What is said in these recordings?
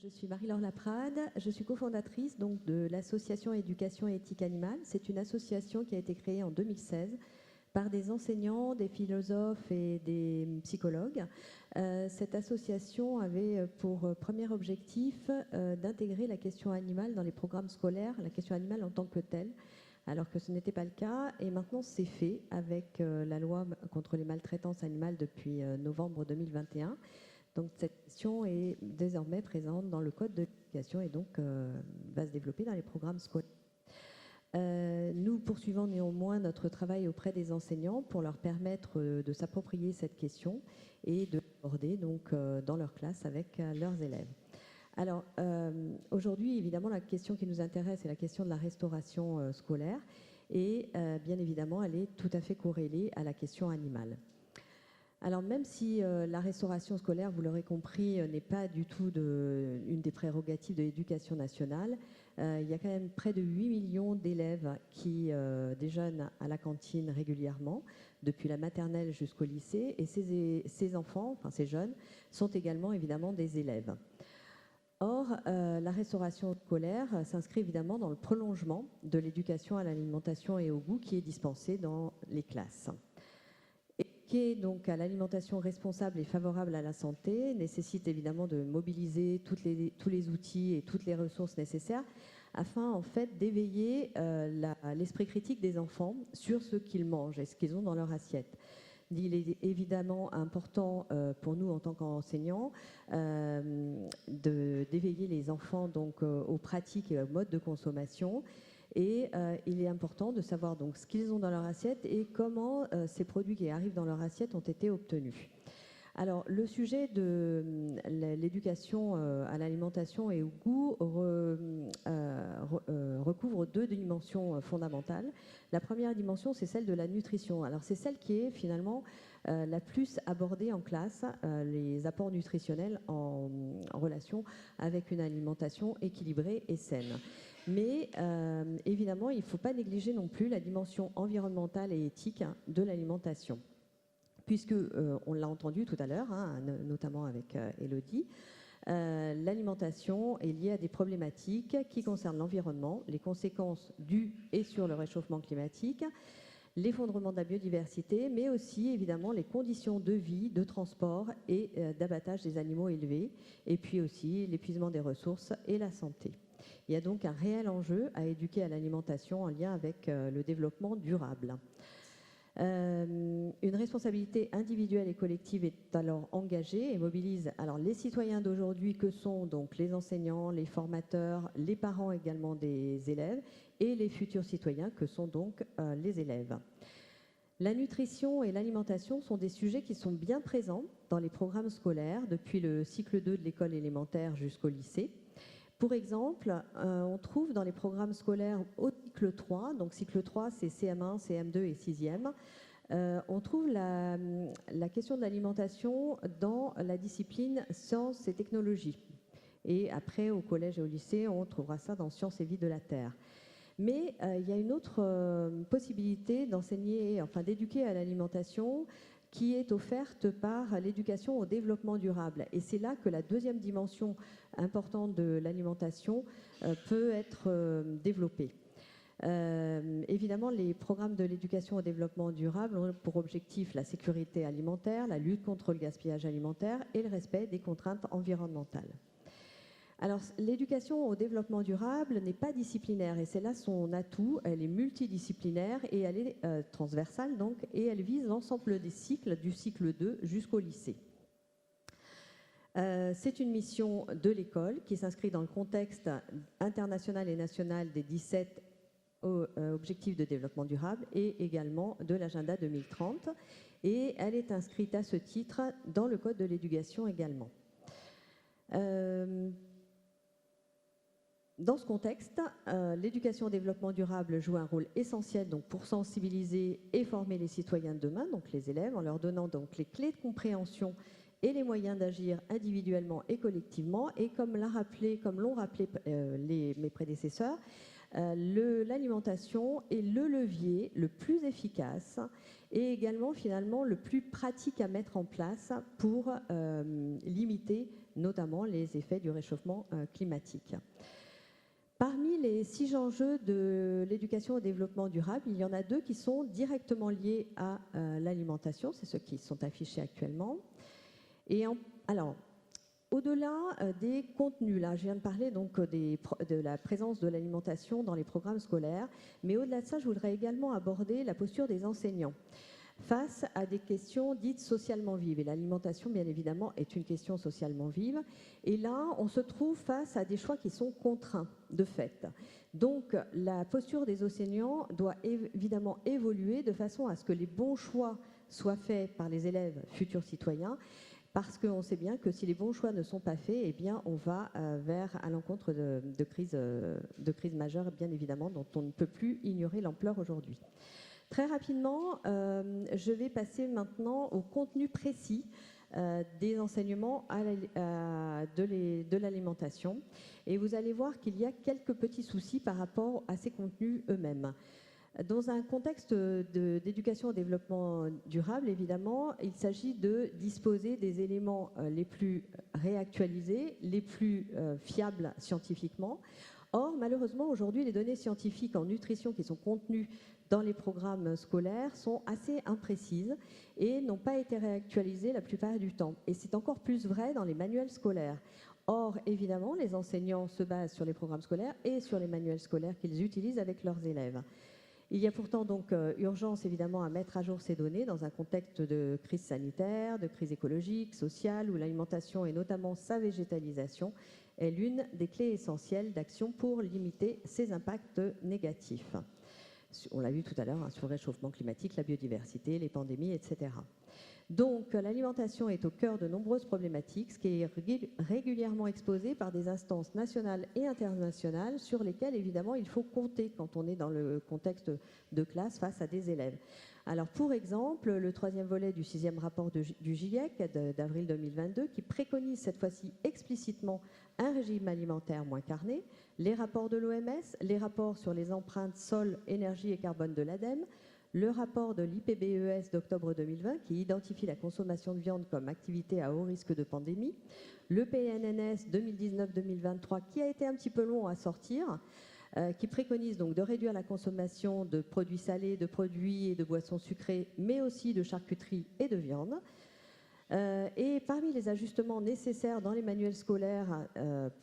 Je suis Marie-Laure Laprade, je suis cofondatrice donc, de l'association Éducation et Éthique Animale. C'est une association qui a été créée en 2016 par des enseignants, des philosophes et des psychologues. Cette association avait pour premier objectif d'intégrer la question animale dans les programmes scolaires, la question animale en tant que telle, alors que ce n'était pas le cas. Et maintenant, c'est fait avec la loi contre les maltraitances animales depuis novembre 2021. Donc cette question est désormais présente dans le code de l'éducation et donc va se développer dans les programmes scolaires. Nous poursuivons néanmoins notre travail auprès des enseignants pour leur permettre de s'approprier cette question et de l'aborder donc dans leur classe avec leurs élèves. Alors aujourd'hui, évidemment, la question qui nous intéresse est la question de la restauration scolaire et bien évidemment, elle est tout à fait corrélée à la question animale. Alors même si la restauration scolaire, vous l'aurez compris, n'est pas du tout une des prérogatives de l'éducation nationale, il y a quand même près de 8 millions d'élèves qui déjeunent à la cantine régulièrement, depuis la maternelle jusqu'au lycée, et ces enfants, enfin ces jeunes, sont également évidemment des élèves. Or, la restauration scolaire s'inscrit évidemment dans le prolongement de l'éducation à l'alimentation et au goût qui est dispensée dans les classes. Qui est donc à l'alimentation responsable et favorable à la santé, nécessite évidemment de mobiliser tous les outils et toutes les ressources nécessaires afin en fait d'éveiller l'esprit critique des enfants sur ce qu'ils mangent et ce qu'ils ont dans leur assiette. Il est évidemment important pour nous en tant qu'enseignants d'éveiller les enfants donc aux pratiques et aux modes de consommation. Et il est important de savoir donc ce qu'ils ont dans leur assiette et comment ces produits qui arrivent dans leur assiette ont été obtenus. Alors, le sujet de l'éducation à l'alimentation et au goût recouvre deux dimensions fondamentales. La première dimension, c'est celle de la nutrition. Alors, c'est celle qui est finalement la plus abordée en classe, les apports nutritionnels en relation avec une alimentation équilibrée et saine. Mais évidemment, il ne faut pas négliger non plus la dimension environnementale et éthique de l'alimentation. Puisque, on l'a entendu tout à l'heure, hein, notamment avec Élodie, l'alimentation est liée à des problématiques qui concernent l'environnement, les conséquences dues et sur le réchauffement climatique, l'effondrement de la biodiversité, mais aussi évidemment les conditions de vie, de transport et d'abattage des animaux élevés, et puis aussi l'épuisement des ressources et la santé. Il y a donc un réel enjeu à éduquer à l'alimentation en lien avec le développement durable. Une responsabilité individuelle et collective est alors engagée et mobilise alors les citoyens d'aujourd'hui que sont donc les enseignants, les formateurs, les parents également des élèves et les futurs citoyens que sont donc les élèves. La nutrition et l'alimentation sont des sujets qui sont bien présents dans les programmes scolaires depuis le cycle 2 de l'école élémentaire jusqu'au lycée. Pour exemple, on trouve dans les programmes scolaires au cycle 3, donc cycle 3 c'est CM1, CM2 et 6e, on trouve la question de l'alimentation dans la discipline sciences et technologies. Et après, au collège et au lycée, on trouvera ça dans sciences et vie de la Terre. Mais il y a une autre possibilité d'enseigner, enfin d'éduquer à l'alimentation qui est offerte par l'éducation au développement durable. Et c'est là que la deuxième dimension importante de l'alimentation peut être développée. Évidemment, les programmes de l'éducation au développement durable ont pour objectif la sécurité alimentaire, la lutte contre le gaspillage alimentaire et le respect des contraintes environnementales. Alors, l'éducation au développement durable n'est pas disciplinaire et c'est là son atout. Elle est multidisciplinaire et elle est transversale donc, et elle vise l'ensemble des cycles, du cycle 2 jusqu'au lycée. C'est une mission de l'école qui s'inscrit dans le contexte international et national des 17 objectifs de développement durable et également de l'agenda 2030. Et elle est inscrite à ce titre dans le code de l'éducation également. Dans ce contexte, l'éducation au développement durable joue un rôle essentiel donc, pour sensibiliser et former les citoyens de demain, donc les élèves, en leur donnant donc, les clés de compréhension et les moyens d'agir individuellement et collectivement. Et comme l'ont rappelé mes prédécesseurs, l'alimentation est le levier le plus efficace et également finalement le plus pratique à mettre en place pour limiter notamment les effets du réchauffement climatique. Parmi les 6 enjeux de l'éducation au développement durable, il y en a 2 qui sont directement liés à l'alimentation, c'est ceux qui sont affichés actuellement. Alors, au-delà des contenus, là, je viens de parler donc de la présence de l'alimentation dans les programmes scolaires, mais au-delà de ça, je voudrais également aborder la posture des enseignants face à des questions dites socialement vives. Et l'alimentation, bien évidemment, est une question socialement vive. Et là, on se trouve face à des choix qui sont contraints, de fait. Donc, la posture des enseignants doit évidemment évoluer de façon à ce que les bons choix soient faits par les élèves futurs citoyens, parce qu'on sait bien que si les bons choix ne sont pas faits, eh bien, on va à l'encontre de crises majeures, bien évidemment, dont on ne peut plus ignorer l'ampleur aujourd'hui. Très rapidement, je vais passer maintenant au contenu précis des enseignements de l'alimentation. Et vous allez voir qu'il y a quelques petits soucis par rapport à ces contenus eux-mêmes. Dans un contexte d'éducation au développement durable, évidemment, il s'agit de disposer des éléments les plus réactualisés, les plus fiables scientifiquement. Or, malheureusement, aujourd'hui, les données scientifiques en nutrition qui sont contenues dans les programmes scolaires sont assez imprécises et n'ont pas été réactualisées la plupart du temps. Et c'est encore plus vrai dans les manuels scolaires. Or, évidemment, les enseignants se basent sur les programmes scolaires et sur les manuels scolaires qu'ils utilisent avec leurs élèves. Il y a pourtant donc urgence évidemment à mettre à jour ces données dans un contexte de crise sanitaire, de crise écologique, sociale, où l'alimentation et notamment sa végétalisation est l'une des clés essentielles d'action pour limiter ces impacts négatifs. On l'a vu tout à l'heure sur le réchauffement climatique, la biodiversité, les pandémies, etc. Donc l'alimentation est au cœur de nombreuses problématiques, ce qui est régulièrement exposé par des instances nationales et internationales sur lesquelles évidemment il faut compter quand on est dans le contexte de classe face à des élèves. Alors pour exemple, le 3e volet du 6e rapport du GIEC d'avril 2022 qui préconise cette fois-ci explicitement un régime alimentaire moins carné, les rapports de l'OMS, les rapports sur les empreintes sol, énergie et carbone de l'ADEME, le rapport de l'IPBES d'octobre 2020 qui identifie la consommation de viande comme activité à haut risque de pandémie, le PNNS 2019-2023 qui a été un petit peu long à sortir, qui préconise donc de réduire la consommation de produits salés, de produits et de boissons sucrées, mais aussi de charcuterie et de viande. Et parmi les ajustements nécessaires dans les manuels scolaires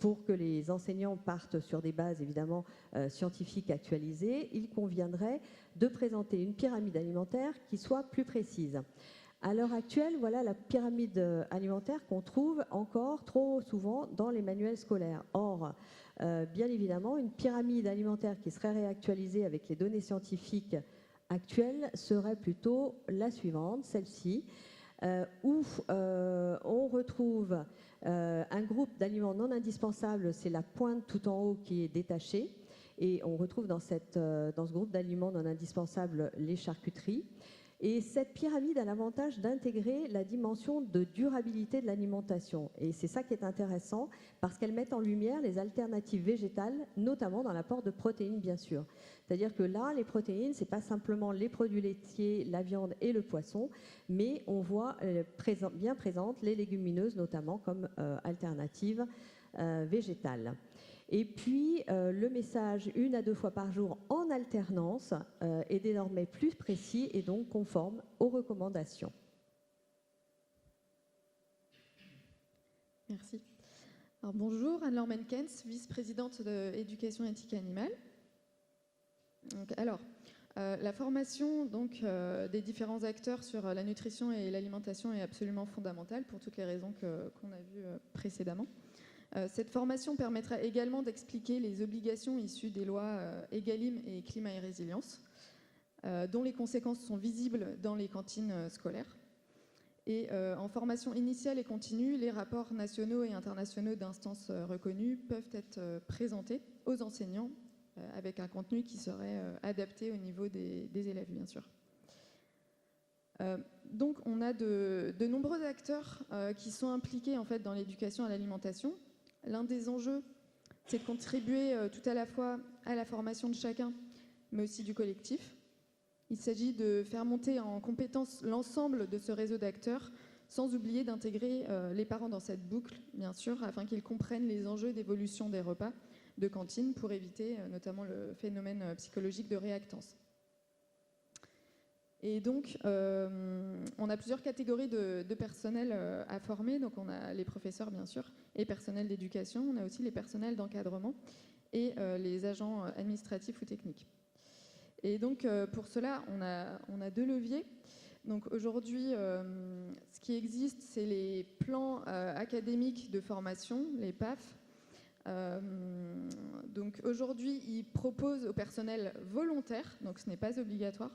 pour que les enseignants partent sur des bases évidemment scientifiques actualisées, il conviendrait de présenter une pyramide alimentaire qui soit plus précise. À l'heure actuelle, voilà la pyramide alimentaire qu'on trouve encore trop souvent dans les manuels scolaires. Or, bien évidemment, une pyramide alimentaire qui serait réactualisée avec les données scientifiques actuelles serait plutôt la suivante, celle-ci, où on retrouve un groupe d'aliments non indispensables, c'est la pointe tout en haut qui est détachée, et on retrouve dans ce groupe d'aliments non indispensables les charcuteries. Et cette pyramide a l'avantage d'intégrer la dimension de durabilité de l'alimentation. Et c'est ça qui est intéressant, parce qu'elle met en lumière les alternatives végétales, notamment dans l'apport de protéines, bien sûr. C'est-à-dire que là, les protéines, ce n'est pas simplement les produits laitiers, la viande et le poisson, mais on voit bien présentes les légumineuses, notamment comme alternative végétale. Et puis, le message 1 à 2 fois par jour en alternance est désormais plus précis et donc conforme aux recommandations. Merci. Alors, bonjour, Anne-Laure Menkens, vice-présidente de Éducation éthique animale. La formation des différents acteurs sur la nutrition et l'alimentation est absolument fondamentale pour toutes les raisons qu'on a vues précédemment. Cette formation permettra également d'expliquer les obligations issues des lois Egalim et Climat et Résilience, dont les conséquences sont visibles dans les cantines scolaires. Et en formation initiale et continue, les rapports nationaux et internationaux d'instances reconnues peuvent être présentés aux enseignants avec un contenu qui serait adapté au niveau des élèves, bien sûr. Donc on a de nombreux acteurs qui sont impliqués en fait, dans l'éducation à l'alimentation. L'un des enjeux, c'est de contribuer tout à la fois à la formation de chacun, mais aussi du collectif. Il s'agit de faire monter en compétence l'ensemble de ce réseau d'acteurs sans oublier d'intégrer les parents dans cette boucle, bien sûr, afin qu'ils comprennent les enjeux d'évolution des repas de cantine pour éviter notamment le phénomène psychologique de réactance. Et donc, on a plusieurs catégories de personnel à former. Donc, on a les professeurs, bien sûr, et personnel d'éducation. On a aussi les personnels d'encadrement et les agents administratifs ou techniques. Et donc, pour cela, on a deux leviers. Donc, aujourd'hui, ce qui existe, c'est les plans académiques de formation, les PAF. Donc, aujourd'hui, ils proposent au personnel volontaire, donc ce n'est pas obligatoire,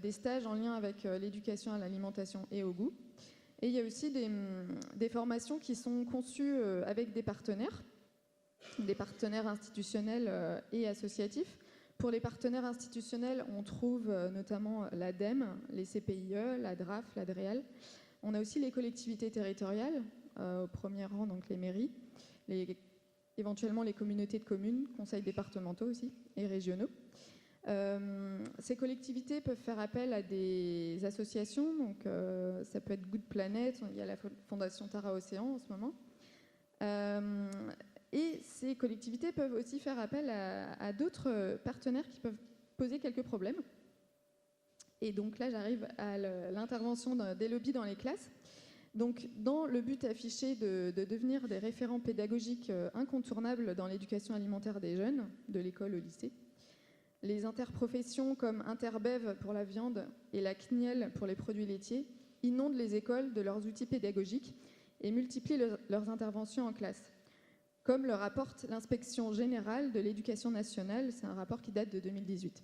des stages en lien avec l'éducation à l'alimentation et au goût. Et il y a aussi des formations qui sont conçues avec des partenaires institutionnels et associatifs. Pour les partenaires institutionnels, on trouve notamment l'ADEME, les CPIE, la DRAF, la DREAL. On a aussi les collectivités territoriales, au premier rang, donc les mairies, éventuellement les communautés de communes, conseils départementaux aussi, et régionaux. Ces collectivités peuvent faire appel à des associations, donc ça peut être Good Planet, il y a la Fondation Tara Océan en ce moment. Et ces collectivités peuvent aussi faire appel à d'autres partenaires qui peuvent poser quelques problèmes. Et donc là, j'arrive à l'intervention des lobbies dans les classes. Donc, dans le but affiché de devenir des référents pédagogiques incontournables dans l'éducation alimentaire des jeunes, de l'école au lycée, les interprofessions comme Interbev pour la viande et la CNIEL pour les produits laitiers inondent les écoles de leurs outils pédagogiques et multiplient leurs interventions en classe. Comme le rapporte l'inspection générale de l'éducation nationale, c'est un rapport qui date de 2018.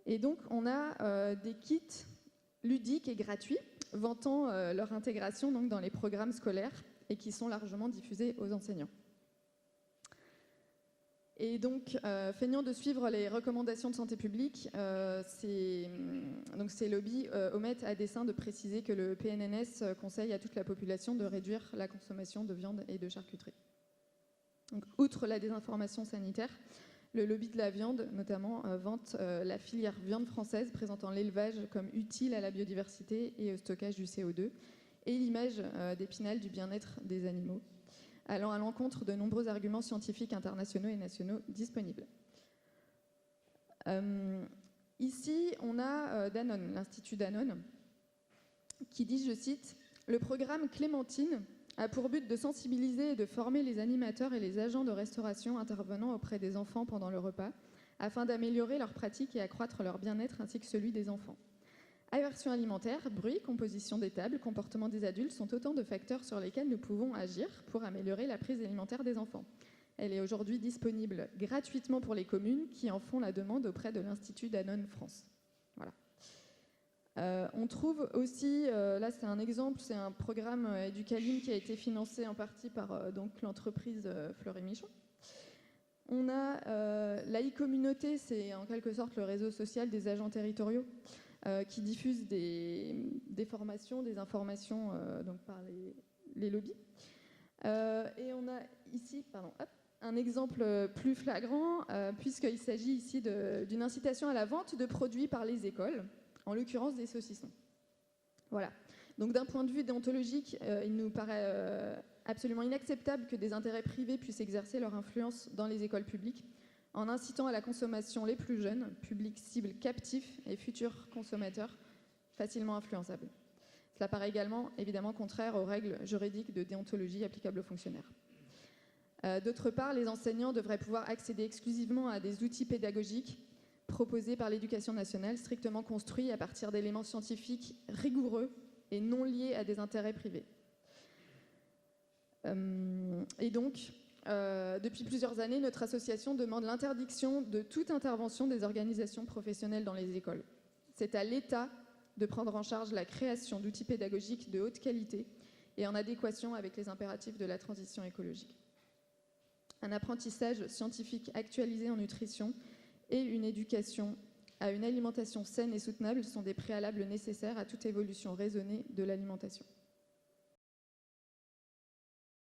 Et donc, on a des kits ludiques et gratuits vantant leur intégration donc, dans les programmes scolaires et qui sont largement diffusés aux enseignants. Et donc, feignant de suivre les recommandations de santé publique, ces lobbies omettent à dessein de préciser que le PNNS conseille à toute la population de réduire la consommation de viande et de charcuterie. Donc, outre la désinformation sanitaire, le lobby de la viande, notamment, vante la filière viande française, présentant l'élevage comme utile à la biodiversité et au stockage du CO2, et l'image d'Épinal du bien-être des animaux, allant à l'encontre de nombreux arguments scientifiques internationaux et nationaux disponibles. Ici, on a Danone, l'Institut Danone, qui dit, je cite, « Le programme Clémentine a pour but de sensibiliser et de former les animateurs et les agents de restauration intervenant auprès des enfants pendant le repas, afin d'améliorer leurs pratiques et accroître leur bien-être ainsi que celui des enfants. Aversion alimentaire, bruit, composition des tables, comportement des adultes sont autant de facteurs sur lesquels nous pouvons agir pour améliorer la prise alimentaire des enfants. Elle est aujourd'hui disponible gratuitement pour les communes qui en font la demande auprès de l'Institut Danone France. » Voilà. On trouve aussi, là c'est un exemple, c'est un programme Educalim qui a été financé en partie par donc, l'entreprise Fleury Michon. On a la e-communauté, c'est en quelque sorte le réseau social des agents territoriaux qui diffusent des formations, des informations donc par les lobbies. Et on a ici un exemple plus flagrant, puisqu'il s'agit ici d'une incitation à la vente de produits par les écoles, en l'occurrence des saucissons. Voilà. Donc d'un point de vue déontologique, il nous paraît absolument inacceptable que des intérêts privés puissent exercer leur influence dans les écoles publiques en incitant à la consommation les plus jeunes, public cible captif et futurs consommateurs facilement influençables. Cela paraît également, évidemment, contraire aux règles juridiques de déontologie applicables aux fonctionnaires. D'autre part, les enseignants devraient pouvoir accéder exclusivement à des outils pédagogiques proposés par l'Éducation nationale, strictement construits à partir d'éléments scientifiques rigoureux et non liés à des intérêts privés. Et donc, depuis plusieurs années, notre association demande l'interdiction de toute intervention des organisations professionnelles dans les écoles. C'est à l'État de prendre en charge la création d'outils pédagogiques de haute qualité et en adéquation avec les impératifs de la transition écologique. Un apprentissage scientifique actualisé en nutrition et une éducation à une alimentation saine et soutenable sont des préalables nécessaires à toute évolution raisonnée de l'alimentation.